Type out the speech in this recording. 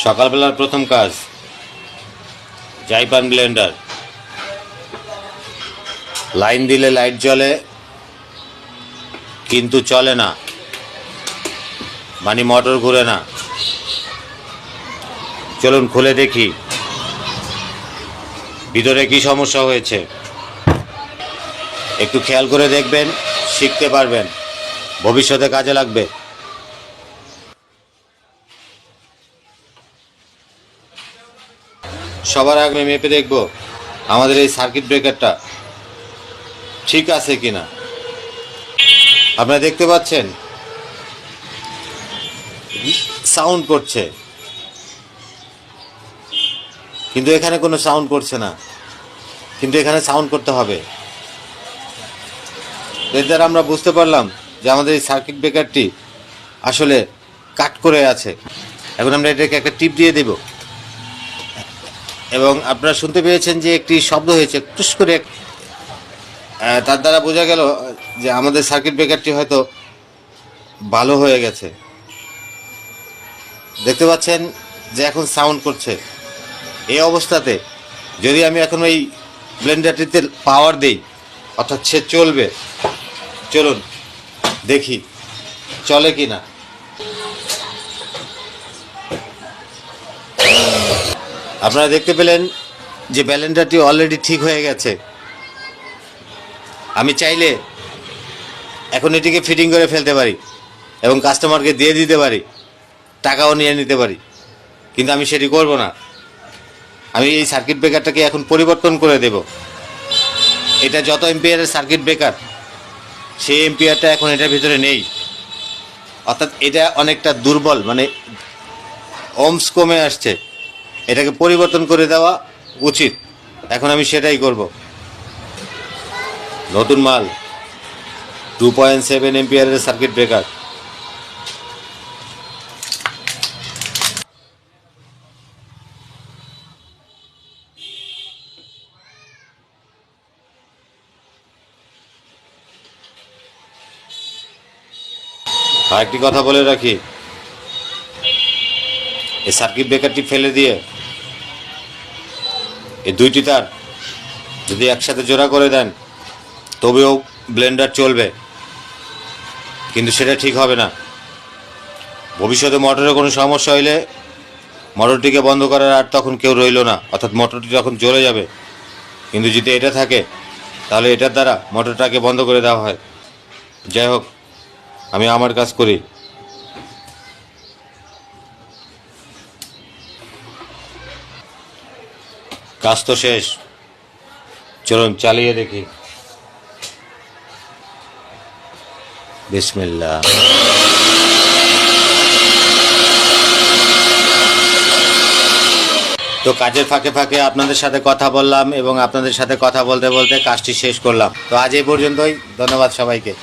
সকালবেলার প্রথম কাজ জাইপান ব্লেন্ডার। লাইন দিলে লাইট জ্বলে কিন্তু চলে না, মানে মোটর ঘুরে না। চলুন খুলে দেখি ভিতরে কি সমস্যা হয়েছে। একটু খেয়াল করে দেখবেন, শিখতে পারবেন, ভবিষ্যতে কাজে লাগবে। সবার আগে মেপে দেখব আমাদের এই সার্কিট ব্রেকারটা ঠিক আছে কিনা। আপনারা দেখতে পাচ্ছেন সাউন্ড করছে, কিন্তু এখানে কোনো সাউন্ড করছে না, কিন্তু এখানে সাউন্ড করতে হবে। এর দ্বারা আমরা বুঝতে পারলাম যে আমাদের এই সার্কিট ব্রেকারটি আসলে কাট করে আছে। এখন আমরা এটাকে একটা টিপ দিয়ে দেব এবং আপনারা শুনতে পেয়েছেন যে একটি শব্দ হয়েছে টুস করে। তার দ্বারা বোঝা গেল যে আমাদের সার্কিট ব্রেকারটি হয়তো ভালো হয়ে গেছে। দেখতে পাচ্ছেন যে এখন সাউন্ড করছে। এই অবস্থাতে যদি আমি এখন ওই ব্লেন্ডারটিতে পাওয়ার দেই, অর্থাৎ সে চলবে। চলুন দেখি চলে কি না। আপনারা দেখতে পেলেন যে ব্লেন্ডারটি অলরেডি ঠিক হয়ে গেছে। আমি চাইলে এখন এটিকে ফিটিং করে ফেলতে পারি এবং কাস্টমারকে দিয়ে দিতে পারি, টাকাও নিয়ে নিতে পারি, কিন্তু আমি সেটি করব না। আমি এই সার্কিট ব্রেকারটাকে এখন পরিবর্তন করে দেব। এটা যত এম্পিয়ারের সার্কিট ব্রেকার, সেই এম্পিয়ারটা এখন এটার ভিতরে নেই, অর্থাৎ এটা অনেকটা দুর্বল, মানে ওমস কমে আসছে। এটাকে পরিবর্তন করে দেওয়া উচিত। এখন আমি সেটাই করব। নতুন মাল 2.7 এম্পিয়ারের সার্কিট ব্রেকার। আরেকটি কথা বলে রাখি, এই সার্কিট ব্রেকারটি ফেলে দিয়ে এই দুইটি তার যদি একসাথে জোড়া করে দেন তবেও ব্লেন্ডার চলবে, কিন্তু সেটা ঠিক হবে না। ভবিষ্যতে মোটরে কোনো সমস্যা হইলে মোটরটিকে বন্ধ করার আর তখন কেউ রইল না, অর্থাৎ মোটরটি যখন জ্বলে যাবে। কিন্তু যদি এটা থাকে তাহলে এটার দ্বারা মোটরটাকে বন্ধ করে দেওয়া হয়। যাই হোক, আমি আমার কাজ করি। কাজ তো শেষ, চলুন চালিয়ে দেখি। বিসমিল্লাহ। তো কাজের ফাঁকে ফাঁকে আপনাদের সাথে কথা বললাম এবং আপনাদের সাথে কথা বলতে বলতে কাজটি শেষ করলাম। তো আজ এই পর্যন্তই, ধন্যবাদ সবাইকে।